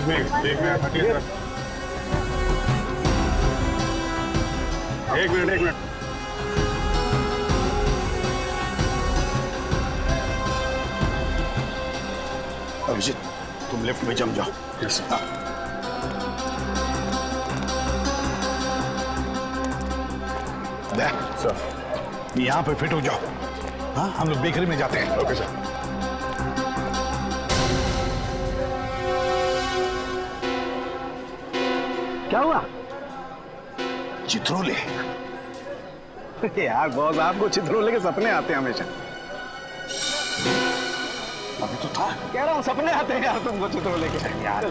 एक मिनट। अभिजीत, तुम लेफ्ट में जम जाओ। Yes sir. सर यहाँ पे फिट हो जाओ। हाँ, हम लोग बेकरी में जाते हैं। Okay sir. क्या हुआ? चित्रोले। यार बॉस, आपको चित्रोले के सपने आते हैं हमेशा। अभी तो था। कह रहा हूँ सपने आते हैं यार तुमको चित्रोले के। यार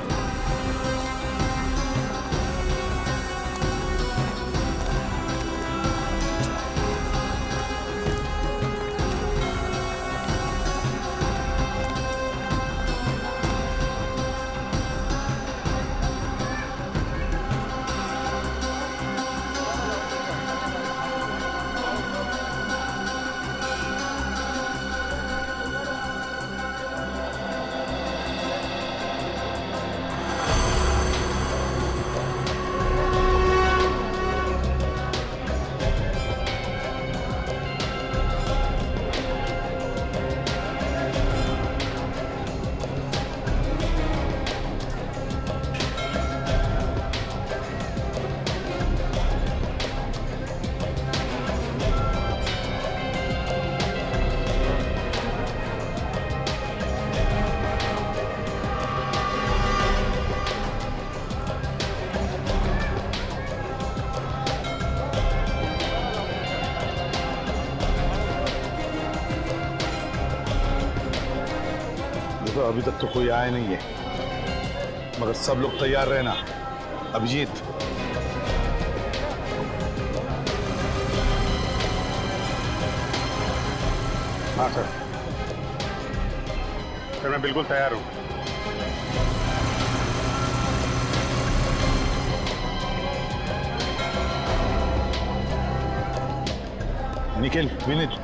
देखो, अभी तक तो कोई आया नहीं है, मगर सब लोग तैयार रहना। अभिजीत, हाँ सर। सर मैं बिल्कुल तैयार हूँ। निखिल, विनीत,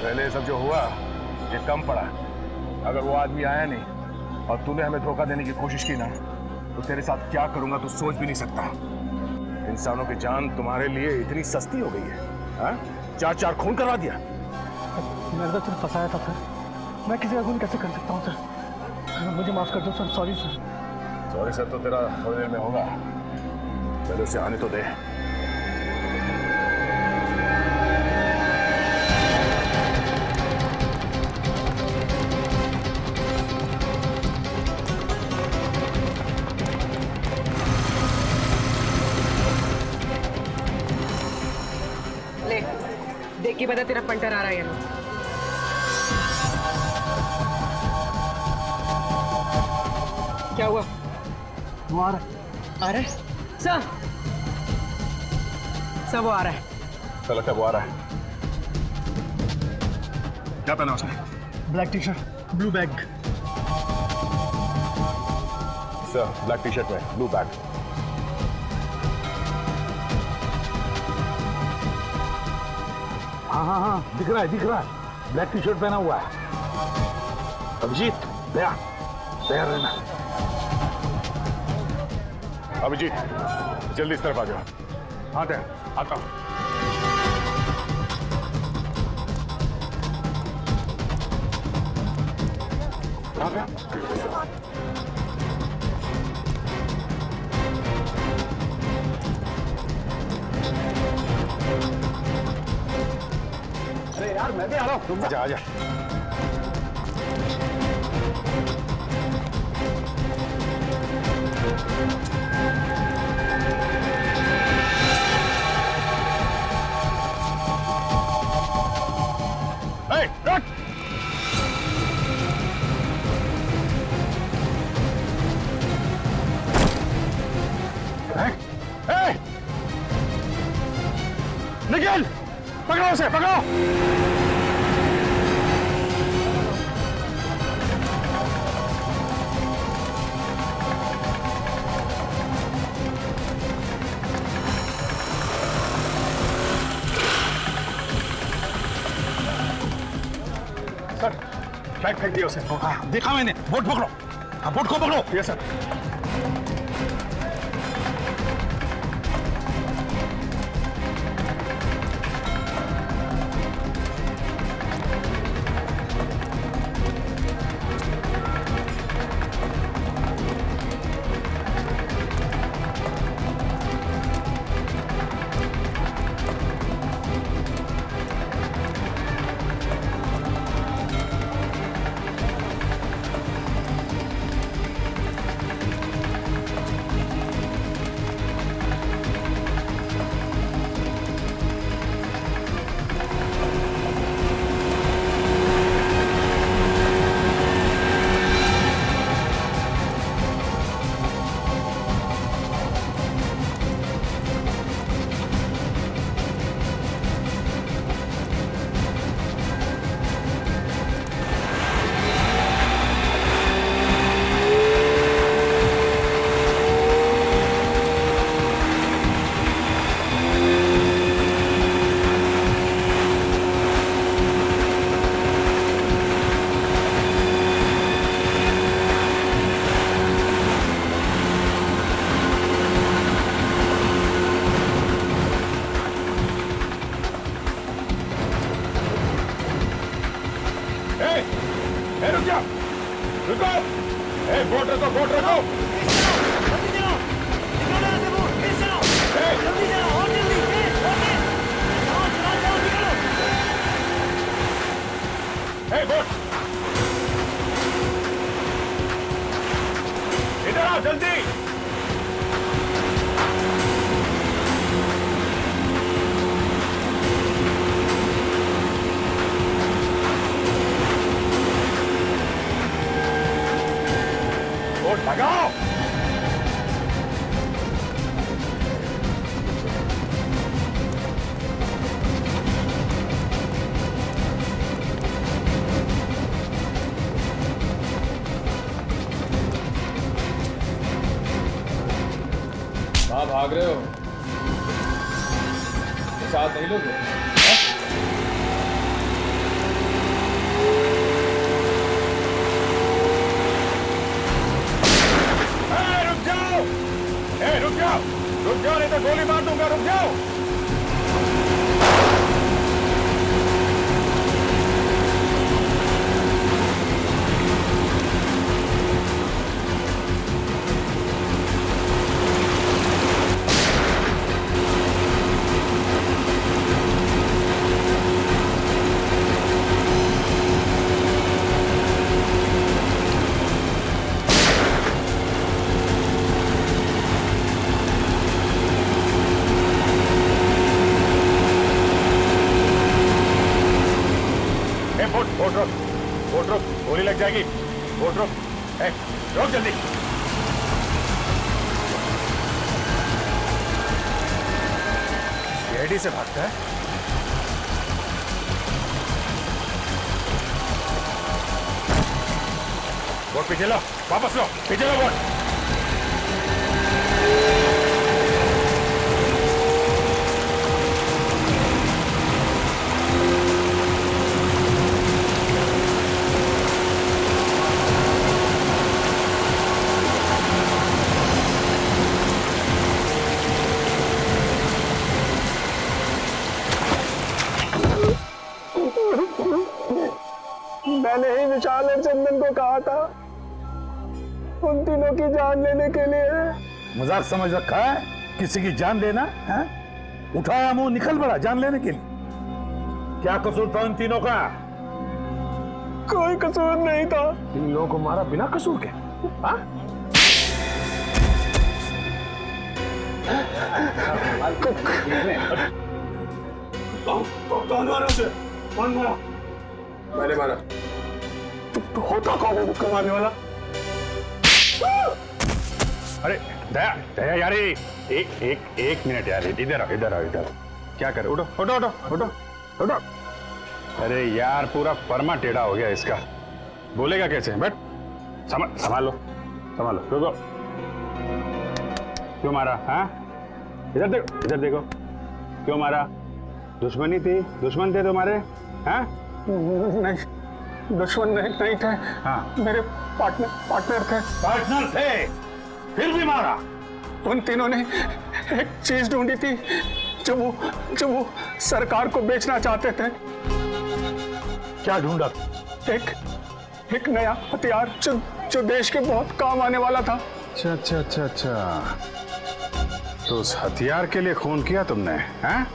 पहले सब जो हुआ ये कम पड़ा। अगर वो आदमी आया नहीं और तूने हमें धोखा देने की कोशिश की ना, तो तेरे साथ क्या करूंगा तू सोच भी नहीं सकता। इंसानों की जान तुम्हारे लिए इतनी सस्ती हो गई है। हाँ? 4 खून करवा दिया। मैंने तो सिर्फ फंसाया था सर। मैं किसी का खून कैसे कर सकता हूँ सर? मुझे माफ कर दो sir. Sorry sir. Sorry sir तो तेरा थोड़ी देर में होगा, पहले उसे आने तो दे। देख के पता तेरा पंटर आ रहा है यहाँ। क्या हुआ? वो आ रहा है। आ रहा है? सर वो आ रहा है। क्या लगता है वो आ रहा है? क्या पहना उसने? Black T shirt, blue bag. Sir black T shirt में ब्लू बैग। हाँ, दिख रहा है। ब्लैक टी शर्ट पहना हुआ है। अभिजीत, तैयार रहना। अभिजीत जल्दी इस तरफ आ जाओ। हाँ तैयार, आता हूँ। यार मैं भी आ रहा हूँ। आजा आजा। रख। निकल, पकड़ो उसे, पकड़ो। सर, फ्लैग फेंक दिया उसे। हाँ, देखा मैंने। बोट पकड़ो। हाँ, बोट को पकड़ो। Yes sir. रुक जाओ, रुको। बोट रखो, बोट रखो। बोट इधर आओ जल्दी। बोट लगाओ। कहाँ भाग रहे हो? साथ नहीं लोगे? रुक जाओ, रुक जाओ, रुक जाओ, नहीं तो गोली मार दूंगा। रुक जाओ। बोट रोक, बोट रोक, गोली लग जाएगी। बोट रोक, रोक जल्दी। सीआईडी से भागता है। बोट पीछे लो, वापस लो, पीछे लो बोट। मैंने ही विशाल और चंदन को कहा था उन तीनों की जान लेने के लिए। मजाक समझ रखा है किसी की जान लेना है? उठाया मुंह निकल पड़ा जान लेने के लिए। क्या कसूर था उन तीनों का? कोई कसूर नहीं था। इन लोगों को मारा बिना कसूर के? हाँ? कौन मारा उसे? कौन मारा? मैंने मारा। तो होता कौन है कमाने वाला? अरे दया दया यार, एक मिनट यार, इधर आओ इधर आओ इधर। क्या कर, उठो उठो उठो उठो उठो। अरे यार पूरा परमा टेढ़ा हो गया इसका, बोलेगा कैसे? बैठ, संभालो संभालो। रुको, क्यों मारा? हाँ, इधर देखो इधर देखो, क्यों मारा? दुश्मनी थी? दुश्मन थे तुम्हारे? हाँ नहीं, दुश्मन नहीं थे। हाँ, मेरे पार्टनर थे। पार्टनर थे, फिर भी मारा? उन तीनों ने एक चीज ढूंढी थी जो वो सरकार को बेचना चाहते थे। क्या ढूंढा? एक नया हथियार जो देश के बहुत काम आने वाला था। अच्छा अच्छा अच्छा अच्छा, तो उस हथियार के लिए खून किया तुमने? हैं?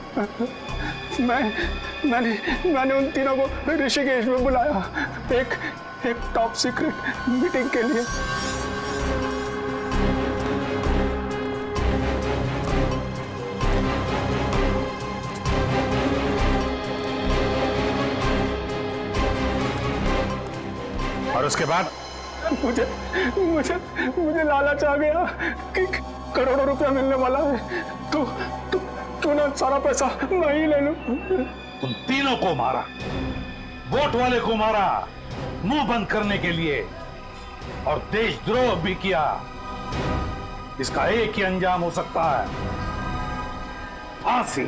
मैंने उन तीनों को ऋषिकेश में बुलाया एक टॉप सीक्रेट मीटिंग के लिए। और उसके बाद? मुझे लालच आ गया कि करोड़ों रुपया मिलने वाला है, तो क्यों ना सारा पैसा मैं ही ले लूं। तुम तीनों को मारा, वोट वाले को मारा मुंह बंद करने के लिए, और देशद्रोह भी किया। इसका एक ही अंजाम हो सकता है, फांसी।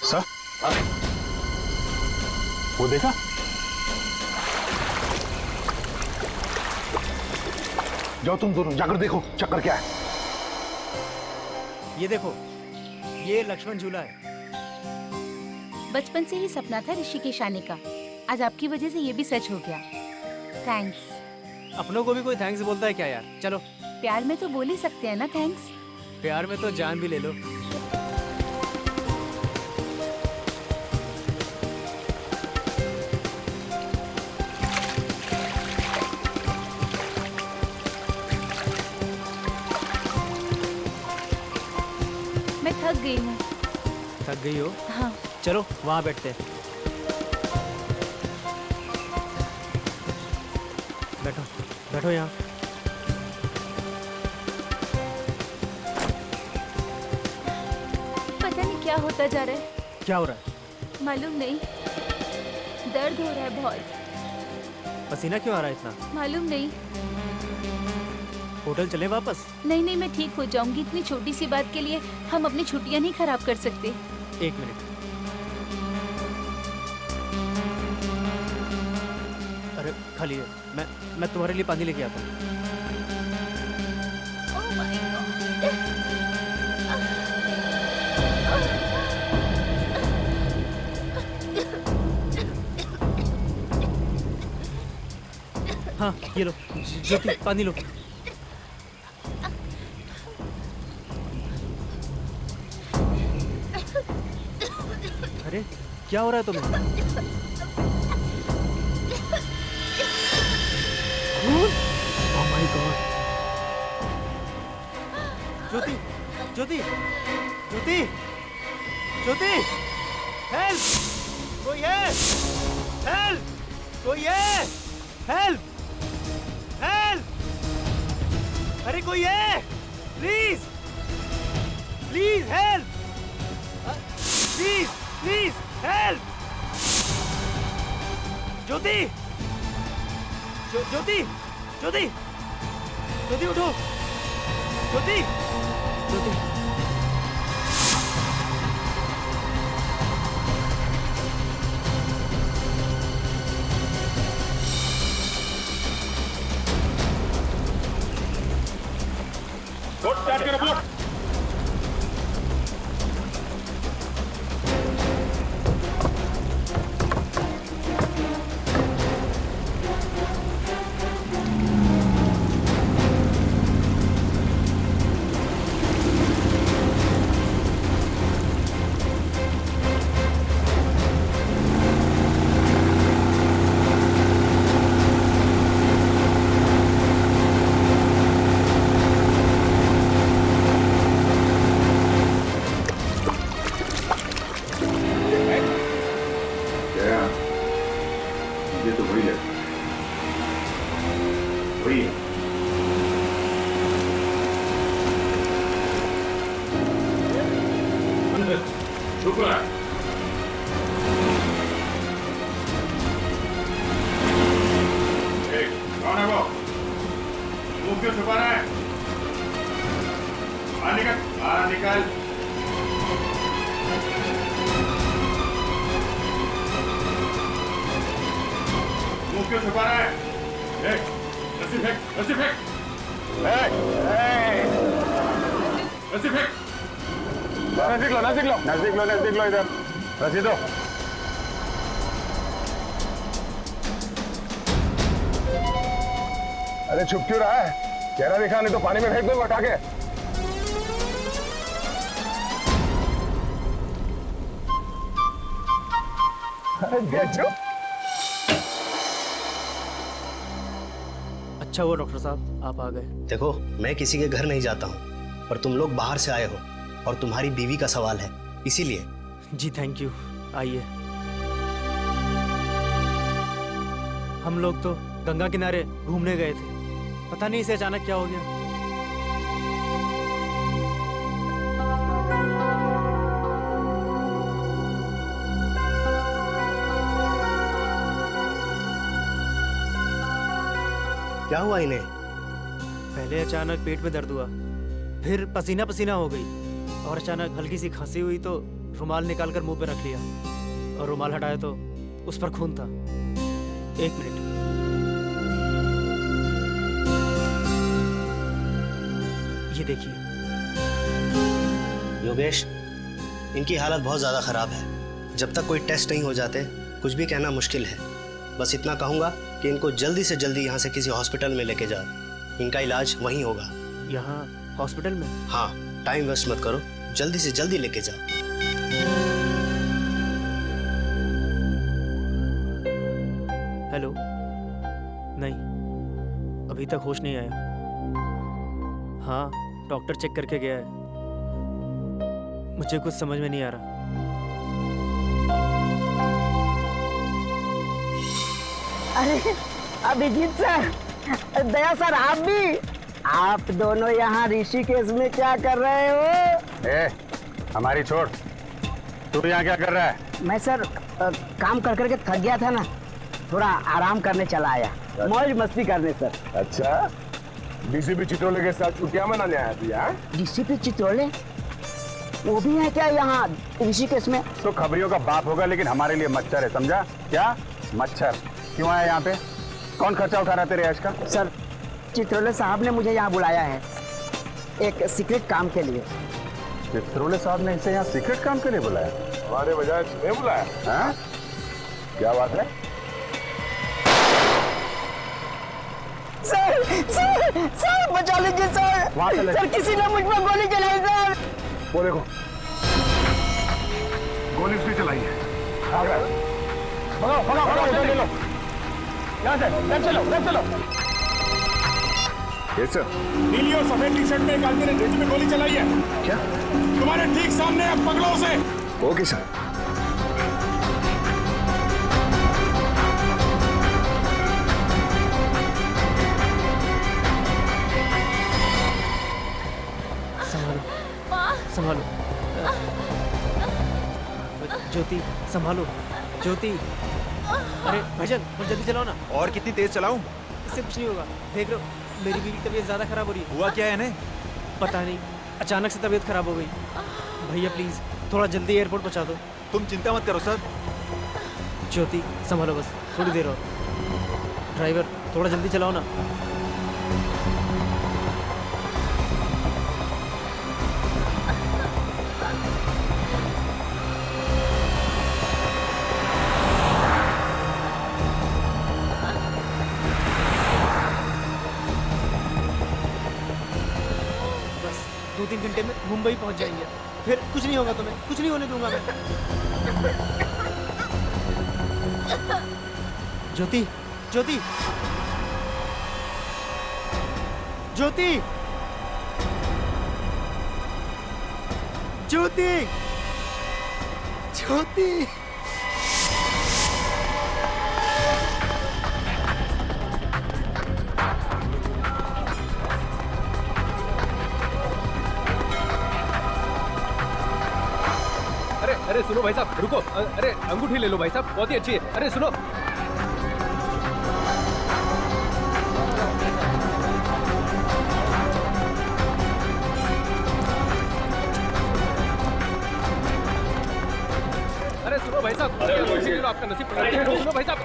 सर, वो देखा? जाओ तुम दोनों जाकर देखो चक्कर क्या है। ये देखो, ये लक्ष्मण झूला है। बचपन से ही सपना था ऋषिकेश आने का, आज आपकी वजह से ये भी सच हो गया। थैंक्स। अपनों को भी कोई थैंक्स बोलता है क्या यार? चलो, प्यार में तो बोल ही सकते हैं ना थैंक्स। प्यार में तो जान भी ले लो। मैं थक गई हूँ। थक गई हो? हाँ। चलो वहां बैठते हैं। बैठो बैठो यहाँ। पता नहीं क्या होता जा रहा है। क्या हो रहा है? मालूम नहीं, दर्द हो रहा है बहुत। पसीना क्यों आ रहा है इतना? मालूम नहीं। होटल चले वापस? नहीं, मैं ठीक हो जाऊंगी। इतनी छोटी सी बात के लिए हम अपनी छुट्टियां नहीं खराब कर सकते। एक मिनट। अरे खाली है, मैं तुम्हारे लिए पानी लेके आता हूँ। Oh my God। हाँ ये लो ज्योति, पानी लो। अरे क्या हो रहा है तुम्हें? Oh my God। Jyoti Jyoti Jyoti Jyoti, help! कोई है? हेल्प! कोई है? हेल्प! हेल्प! अरे कोई है? Please please help! Please please help! Jyoti Jyoti Jyoti Jyoti उठो! ज्योति ज्योति बोट स्टार्ट करो, बोट। छू रहा है? कौन है वो? मुंह क्यों छुपा रहा है? बाहर निकल, बाहर निकल। मुंह क्यों छुपा रहा है? रस्सी फेंक, रस्सी फेंक, रस्सी फेंक। नजदीक लो, नजदीक लो, नजदीक लो, नजदीक लो, इधर रस्सी दो। अरे छुप क्यों रहा है? चेहरा दिखा, नहीं तो पानी में फेंक दूंगा उठा के। अरे बेचो। अच्छा हुआ डॉक्टर साहब आप आ गए। देखो, मैं किसी के घर नहीं जाता हूँ, पर तुम लोग बाहर से आए हो और तुम्हारी बीवी का सवाल है, इसीलिए। जी थैंक यू, आइए। हम लोग तो गंगा किनारे घूमने गए थे, पता नहीं इसे अचानक क्या हो गया। क्या हुआ इन्हें? पहले अचानक पेट में दर्द हुआ, फिर पसीना पसीना हो गई और अचानक हल्की सी खांसी हुई तो रुमाल निकालकर मुंह पे रख लिया और रुमाल हटाया तो उस पर खून था। एक मिनट। ये देखिए। योगेश, इनकी हालत बहुत ज़्यादा ख़राब है। जब तक कोई टेस्ट नहीं हो जाते कुछ भी कहना मुश्किल है। बस इतना कहूँगा कि इनको जल्दी से जल्दी यहाँ से किसी हॉस्पिटल में लेके जाओ। इनका इलाज वहीं होगा। यहाँ हॉस्पिटल में? हाँ, टाइम वेस्ट मत करो, जल्दी से जल्दी लेके जाओ। हेलो? नहीं, अभी तक होश नहीं आया। हाँ, डॉक्टर चेक करके गया है। मुझे कुछ समझ में नहीं आ रहा। अरे अभिजीत सर, दया सर, आप दोनों यहाँ ऋषिकेश में क्या कर रहे हो? हमारी छोड़, तू यहाँ क्या कर रहा है? मैं सर काम कर करके थक गया था ना, थोड़ा आराम करने चला आया, मौज मस्ती करने सर। अच्छा, डीसीपी चित्रोले के साथ छुट्टियां मनाने आया तू यहाँ? डीसीपी चित्रोले वो भी है क्या यहाँ ऋषिकेश में? तो खबरियों का बाप होगा, लेकिन हमारे लिए मच्छर है, समझा? क्या मच्छर? क्यों आया यहाँ पे? कौन खर्चा उठा रहा है तेरे ऐश का? सर, चित्रोले साहब ने मुझे यहाँ बुलाया है एक सीक्रेट काम के लिए। चित्रोले साहब ने इसे यहाँ सीक्रेट काम के लिए बुलाया? हमारे बजाय तुम्हें बुलाया? हाँ? क्या बात है? सर बचा लीजिए सर। सर किसी ने मुझ पर गोली चलाई सर। वो देखो, गोली उसने चलाई है। आ गए। भगाओ भगाओ भगाओ, इधर ले लो, यहाँ से लेफ्ट चलो, लेफ्ट चलो। Yes sir. नीली और सफेद टी शर्ट में एक आदमी ने रेती में गोली चलाई है। क्या? तुम्हारे ठीक सामने, अब पकड़ो उसे। Okay sir. संभालो, ज्योति संभालो, ज्योति। अरे भाईजान, थोड़ा जल्दी चलाओ ना। और कितनी तेज चलाऊं? इससे कुछ नहीं होगा, देख रहे हो मेरी बीवी की तबीयत ज्यादा खराब हो रही है। हुआ क्या है इन्हें? पता नहीं, अचानक से तबीयत खराब हो गई। भैया प्लीज थोड़ा जल्दी एयरपोर्ट पहुंचा दो। तुम चिंता मत करो सर। ज्योति संभालो, बस थोड़ी देर और। ड्राइवर थोड़ा जल्दी चलाओ ना। बस 2-3 घंटे में मुंबई पहुंच जाएंगे, फिर कुछ नहीं होगा तुम्हें, कुछ नहीं होने दूंगा मैं। ज्योति, ज्योति, ज्योति, ज्योति, ज्योति। अरे अरे सुनो भाई साहब, रुको। अरे अंगूठी ले लो भाई साहब, बहुत ही अच्छी है। अरे सुनो। अरे सुनो भाई साहब, आपका नसीब सुनो भाई साहब।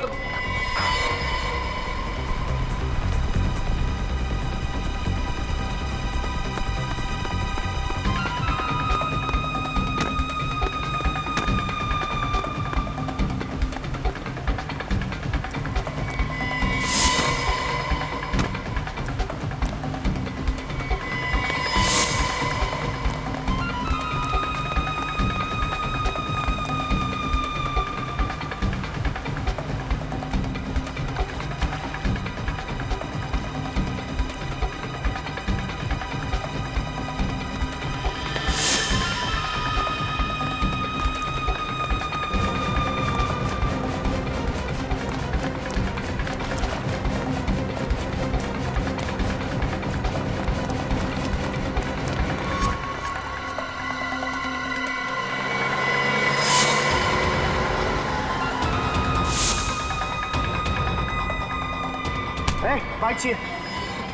बाइक चाहिए।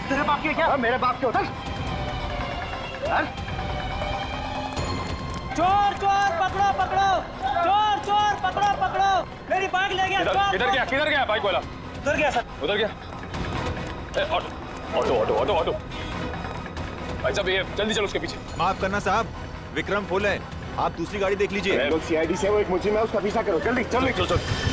तेरे बाप की है क्या? मेरे बाप के होता है। चोर चोर पकड़ो पकड़ो, चोर चोर पकड़ो पकड़ो, मेरी बाइक ले गया। किधर गया बाइक वाला? उधर गया सर। उधर गया। Auto auto auto auto. भाई साहब ये जल्दी चलो उसके पीछे। माफ करना साहब, विक्रम फुल है, आप दूसरी गाड़ी देख लीजिए। लोग सीआईडी से वो एक मुझे में उसका पीछा करो, जल्दी जल्दी चलो चलो।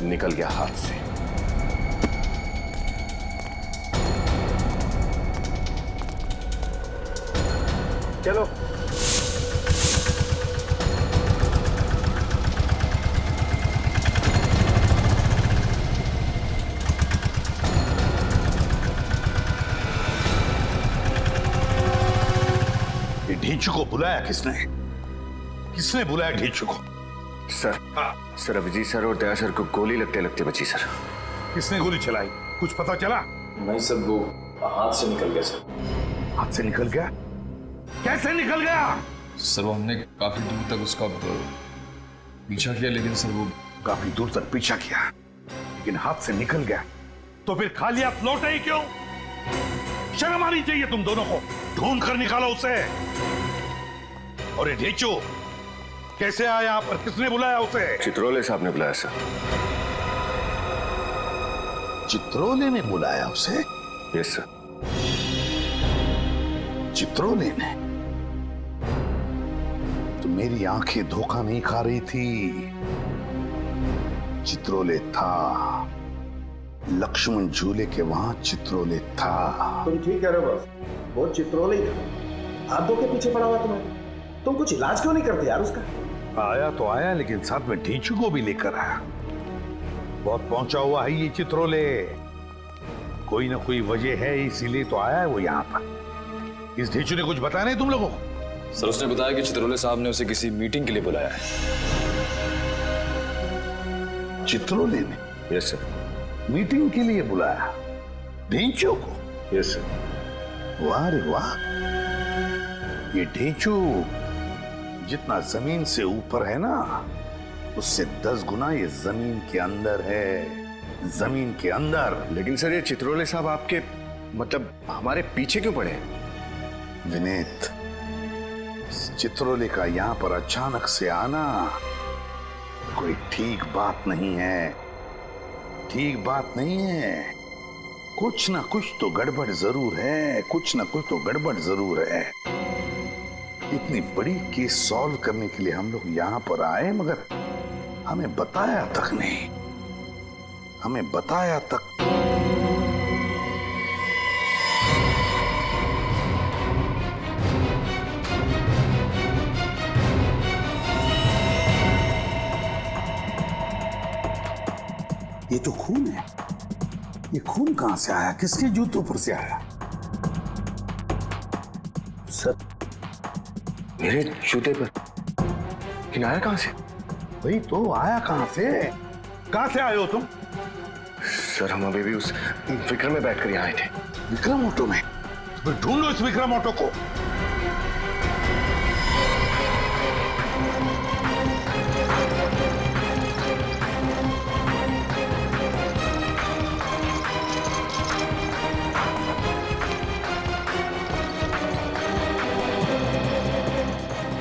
निकल गया हाथ से। चलो। ये ढींचू को बुलाया किसने? किसने बुलाया ढींचू को? सर सर अभिजीत सर और दया सर को गोली लगते लगते बची सर। किसने गोली चलाई? कुछ पता चला? नहीं सर, वो हाथ से निकल गया सर। हाथ से निकल गया? कैसे निकल गया? सर वो हमने काफी दूर तक उसका पीछा किया, लेकिन सर वो काफी दूर तक पीछा किया लेकिन हाथ से निकल गया, तो फिर खाली हाथ लौटे ही क्यों? शर्म आनी चाहिए तुम दोनों को। ढूंढ कर निकालो उसे। और ये ढींचू कैसे आया यहाँ पर? किसने बुलाया उसे? चित्रोले साहब ने बुलाया सर। चित्रोले ने बुलाया उसे? Yes sir. चित्रोले ने? तो मेरी आंखें धोखा नहीं खा रही थी। चित्रोले था, लक्ष्मण झूले के वहां चित्रोले था। तुम ठीक कह रहे हो बस, वो चित्रोले ही था। हाथों के पीछे पड़ा हुआ तुम्हें। तुम कुछ इलाज क्यों नहीं करते यार उसका? आया तो आया, लेकिन साथ में ढींचू को भी लेकर आया। बहुत पहुंचा हुआ है ये चित्रोले। कोई ना कोई वजह है, इसीलिए तो आया है वो यहाँ पर। इस ढींचू ने कुछ बताया नहीं तुम लोगों को? सर उसने बताया कि चित्रोले साहब ने उसे किसी मीटिंग के लिए बुलाया है। चित्रोले ने? Yes sir. मीटिंग के लिए बुलाया ढींचू को? Yes sir. वाह रे वाह। ये ढींचू जितना जमीन से ऊपर है ना, उससे 10 गुना ये जमीन के अंदर है। जमीन के अंदर। लेकिन सर ये चित्रोले साहब आपके मतलब हमारे पीछे क्यों पड़े? विनीत, चित्रोले का यहाँ पर अचानक से आना कोई ठीक बात नहीं है, ठीक बात नहीं है। कुछ ना कुछ तो गड़बड़ जरूर है, कुछ ना कुछ तो गड़बड़ जरूर है। इतनी बड़ी केस सॉल्व करने के लिए हम लोग यहाँ पर आए, मगर हमें बताया तक नहीं, हमें बताया तक। ये तो खून है। ये खून कहां से आया? किसके जूतों पर से आया? सर मेरे जूते पर। लेकिन आया कहां से? भाई तो आया कहां से? कहां से आए हो तुम? सर हम अभी भी उस विक्रम में बैठकर यहाँ आए थे। विक्रम ऑटो में? तो ढूंढो इस विक्रम ऑटो को।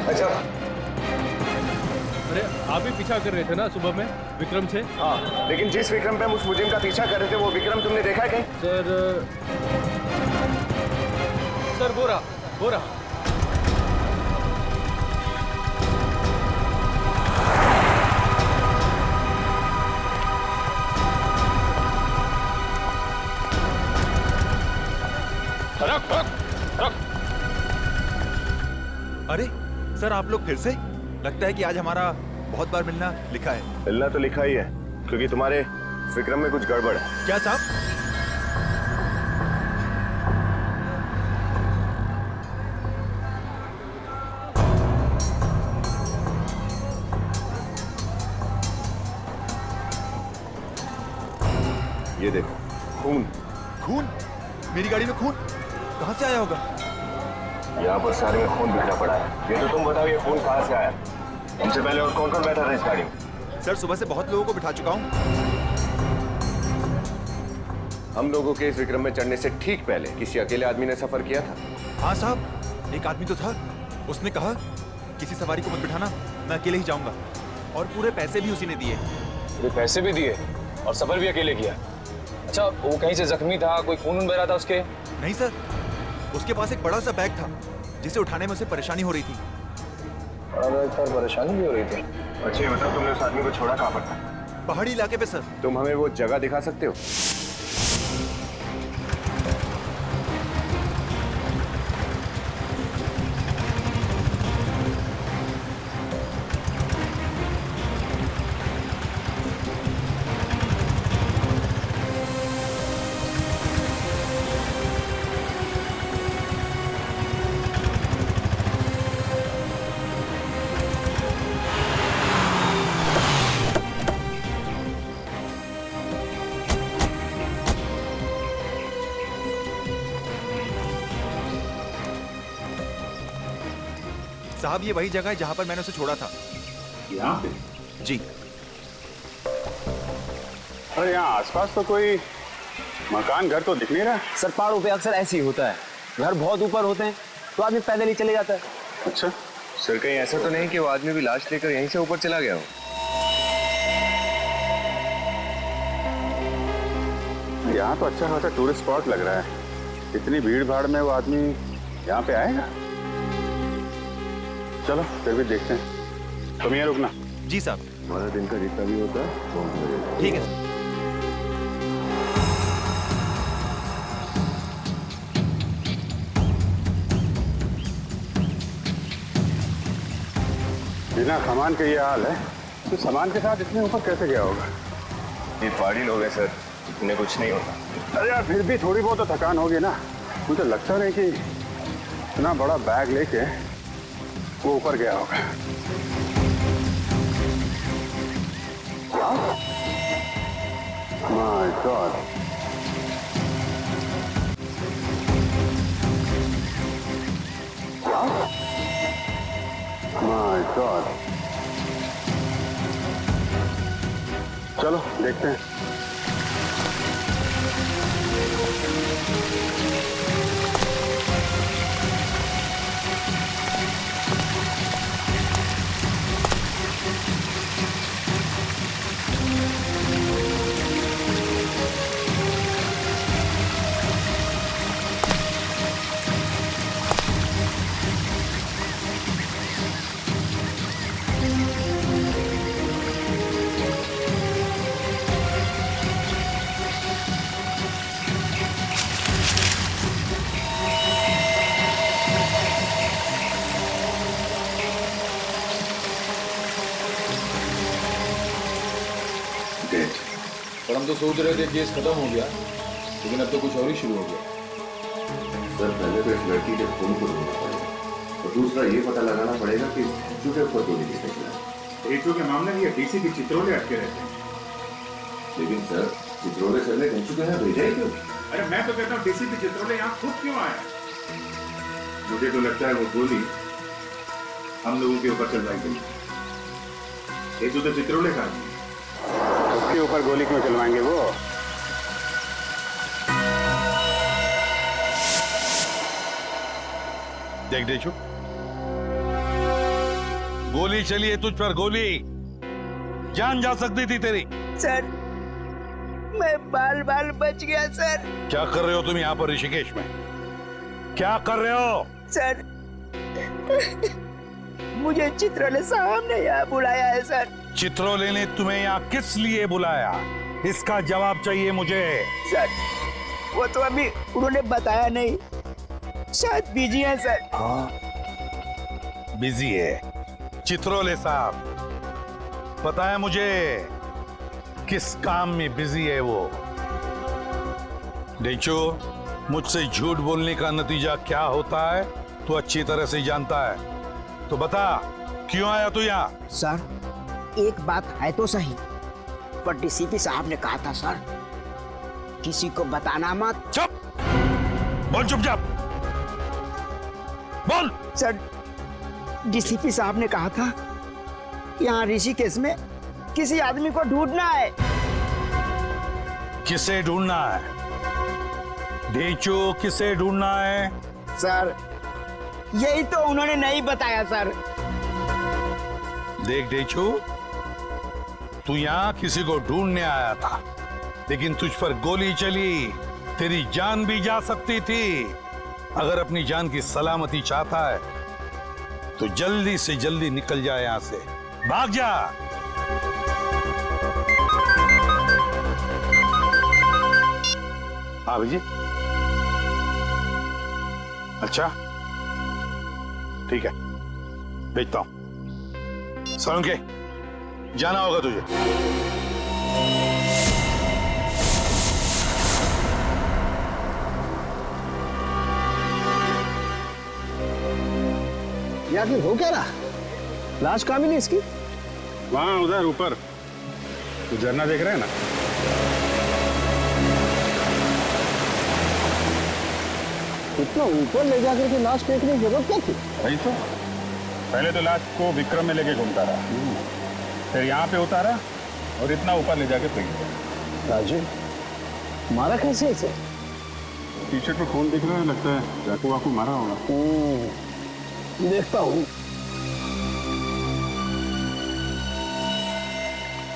अच्छा, अरे आप भी पीछा कर रहे थे ना सुबह में विक्रम से? हाँ, लेकिन जिस विक्रम पे हम उस मुजरिम का पीछा कर रहे थे वो विक्रम तुमने देखा है कहीं? सर वो रहा। अरे सर, आप लोग फिर से? लगता है कि आज हमारा बहुत बार मिलना लिखा है। मिलना तो लिखा ही है, क्योंकि तुम्हारे विक्रम में कुछ गड़बड़ है। क्या साहब? ये देखो, खून। खून? मेरी गाड़ी में खून कहां से आया होगा? यहाँ पर सारे में खून बिखरा पड़ा है। ये तो तुम बताओ, ये खून कहाँ से आया? तुमसे पहले और कौन कौन बैठा था इस गाड़ी में? सर सुबह से बहुत लोगों को बिठा चुका हूँ। हम लोगों के इस विक्रम में चढ़ने से ठीक पहले किसी अकेले आदमी ने सफर किया था? हाँ साहब, एक आदमी तो था। उसने कहा किसी सवारी को मत बिठाना, मैं अकेले ही जाऊंगा। और पूरे पैसे भी उसी ने दिए। पूरे पैसे भी दिए और सफर भी अकेले किया? अच्छा, वो कहीं से जख्मी था? कोई खून बह रहा था उसके? नहीं सर, उसके पास एक बड़ा सा बैग था जिसे उठाने में उसे परेशानी हो रही थी। बड़ा बैग था, परेशानी भी हो रही थी। अच्छा ये बताओ, तुमने उस आदमी को छोड़ा कहाँ पर था? पहाड़ी इलाके पे सर। तुम हमें वो जगह दिखा सकते हो? साहब ये वही जगह है जहां पर मैंने उसे छोड़ा था। यहाँ पे? जी। अरे यहाँ आसपास तो कोई मकान घर तो दिख नहीं रहा। सर पहाड़ों पे अक्सर ऐसे ही होता है, घर बहुत ऊपर होते हैं तो आदमी पैदल ही चले जाता है। अच्छा सर कहीं ऐसा तो नहीं कि वो आदमी भी लाश लेकर यहीं से ऊपर चला गया हो? यहाँ तो अच्छा खासा टूरिस्ट स्पॉट लग रहा है। इतनी भीड़ भाड़ में वो आदमी यहाँ पे आएगा? चलो फिर भी देखते हैं। तुम यहाँ रुकना। जी साहब। हमारा दिन का जितना भी होता है ठीक है सर। बिना सामान के ये हाल है तो सामान के साथ इतने ऊपर कैसे गया होगा? ये पहाड़ी लोग हैं सर, इतने कुछ नहीं होता। अरे यार फिर भी थोड़ी बहुत तो थकान होगी ना। मुझे लगता नहीं कि इतना बड़ा बैग लेके वो ऊपर गया होगा। My God. My God. चलो देखते हैं। डेड। पर हम तो सोच रहे थे केस खत्म हो गया, लेकिन अब तो कुछ और ही शुरू हो गया। सर पहले तो इस लड़की के खून को ढूंढना पड़ेगा और दूसरा ये पता लगाना पड़ेगा कि ढेंचू के ऊपर गोली किसने चलाई। ढेंचू के मामले में ये डीसीपी चित्रोले अटके रहते हैं। लेकिन सर चित्रोले सर ने ढेंचू के यहाँ भेजा ही क्यों? अरे मैं तो कहता हूँ डीसीपी चित्रोले यहाँ खुद क्यों आया? मुझे तो लगता है वो गोली हम लोगों के ऊपर चलवाई गई। ढेंचू तो चित्रोले का है। उसके ऊपर गोली क्यों चलवाएंगे वो? देख ढेंचू, गोली चली है तुझ पर, गोली जान जा सकती थी तेरी। सर मैं बाल बाल बच गया सर। क्या कर रहे हो तुम यहाँ पर ऋषिकेश में? क्या कर रहे हो? सर मुझे चित्रोले साहब ने यहाँ बुलाया है सर। चित्रोले ने तुम्हें यहाँ किस लिए बुलाया? इसका जवाब चाहिए मुझे। सर वो तो अभी उन्होंने बताया नहीं, शायद बिजी है सर। हाँ बिजी है चित्रोले साहब, पता है मुझे किस काम में बिजी है वो। ढेंचू, मुझसे झूठ बोलने का नतीजा क्या होता है तू अच्छी तरह से जानता है, तो बता क्यों आया तू यहाँ? सर एक बात है तो सही, पर डीसीपी साहब ने कहा था सर किसी को बताना मत। चुप बोल, चुपचाप बोल। सर डीसीपी साहब ने कहा था यहाँ ऋषिकेश में किसी आदमी को ढूंढना है। किसे ढूंढना है ढेंचू, किसे ढूंढना है? सर यही तो उन्होंने नहीं बताया सर। देख ढेंचू, तू यहाँ किसी को ढूंढने आया था, लेकिन तुझ पर गोली चली, तेरी जान भी जा सकती थी। अगर अपनी जान की सलामती चाहता है तो जल्दी से जल्दी निकल जा यहाँ से, भाग जा। हाँ भैया, अच्छा ठीक है, भेजता हूं। सोलंकी, जाना होगा तुझे। आखिर हो क्या रहा? लाश कहाँ मिली इसकी? वहां उधर ऊपर, तो झरना देख रहे हैं ना? इतना ऊपर ले जाकर के लाश फेंकने की जरूरत क्या थी? वही तो, पहले तो लाश को विक्रम में लेके घूमता रहा, फिर यहाँ पे उतारा और इतना ऊपर ले जाके फेंक दिया। राजू मारा कैसे इसे? टी शर्ट पे खून दिख रहा है, लगता है चाकू वाकू मारा होगा। देखता हूँ।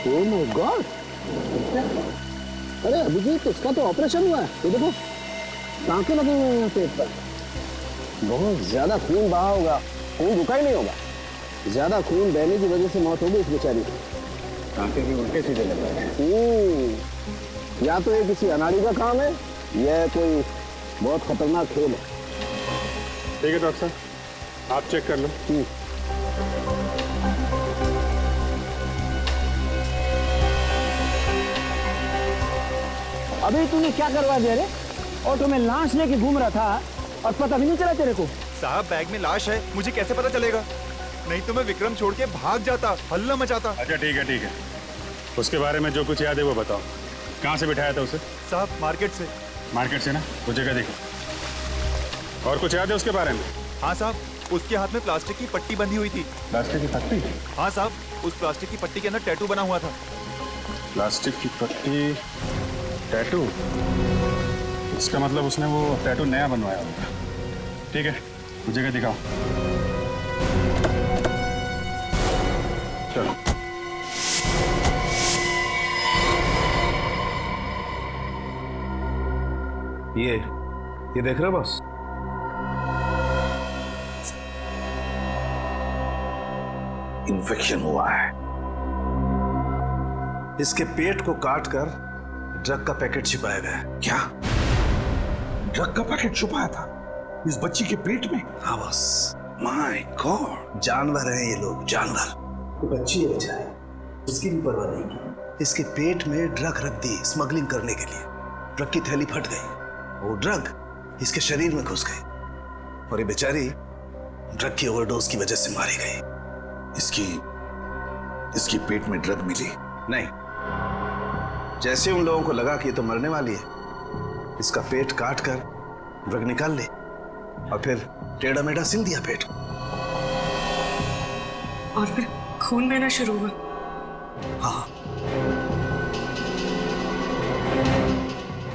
Oh my God! अरे अभिजीत, इसका तो ऑपरेशन हुआ है। ये देखो टाँके लगे हुए हैं यहाँ पेट पर। बहुत ज्यादा खून बहा होगा, खून रुका ही नहीं होगा। ज्यादा खून बहने की वजह से मौत हो गई इस बेचारी की। टाँके भी उल्टे सीधे लग रहे हैं। या तो ये किसी अनाड़ी का काम है या कोई बहुत खतरनाक खेल है। ठीक है डॉक्टर साहब, आप चेक कर लो। अभी तूने क्या करवा दिया रे? ऑटो में लाश लेके घूम रहा था और पता भी नहीं चला तेरे को? साहब बैग में लाश है, मुझे कैसे पता चलेगा? नहीं तो मैं विक्रम छोड़ के भाग जाता, हल्ला मचाता। अच्छा ठीक है ठीक है, उसके बारे में जो कुछ याद है वो बताओ। कहाँ से बिठाया था उसे? साहब मार्केट से। मार्केट से ना, वो जगह देखो। और कुछ याद है उसके बारे में? हाँ साहब, उसके हाथ में प्लास्टिक की पट्टी बंधी हुई थी। प्लास्टिक की पट्टी? हाँ साहब, उस प्लास्टिक की पट्टी के अंदर टैटू बना हुआ था। प्लास्टिक की पट्टी, टैटू? इसका मतलब उसने वो टैटू नया बनवाया होगा। ठीक है, वो जगह दिखाओ। चलो। ये देख रहे हो बस? इन्फेक्शन हुआ है। इसके पेट को काटकर ड्रग का पैकेट छिपाया गया है। क्या? ड्रग का पैकेट छुपाया था इस बच्ची के पेट में? हाँ बस। My God! जानवर हैं ये लोग, जानवर। बच्ची है बेचारी, उसकी भी परवाह नहीं की। इसके पेट में ड्रग रख दी स्मगलिंग करने के लिए। ड्रग की थैली फट गई, वो ड्रग इसके शरीर में घुस गई और ये बेचारी ड्रग की ओवरडोज की वजह से मारी गई। इसकी पेट में ड्रग मिली? नहीं, जैसे उन लोगों को लगा कि ये तो मरने वाली है, इसका पेट काट कर ड्रग निकाल ली और फिर टेढ़ा मेढ़ा सिल दिया पेट। और फिर खून बहना शुरू हुआ। हाँ,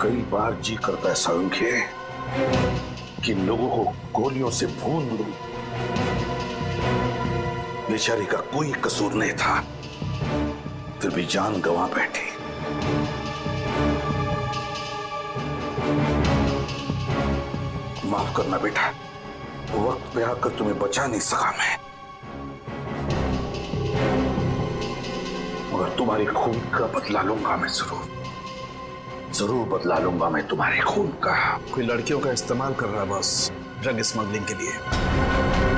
कई बार जी करता है सांख्य कि लोगों को गोलियों से भून दूं। बेचारी का कोई कसूर नहीं था, फिर भी जान गंवा बैठी। माफ करना बेटा, वक्त पे आकर तुम्हें बचा नहीं सका मैं, मगर तुम्हारे खून का बदला लूंगा मैं, जरूर बदला लूंगा मैं तुम्हारे खून का। कोई लड़कियों का इस्तेमाल कर रहा है बस ड्रग स्मगलिंग के लिए।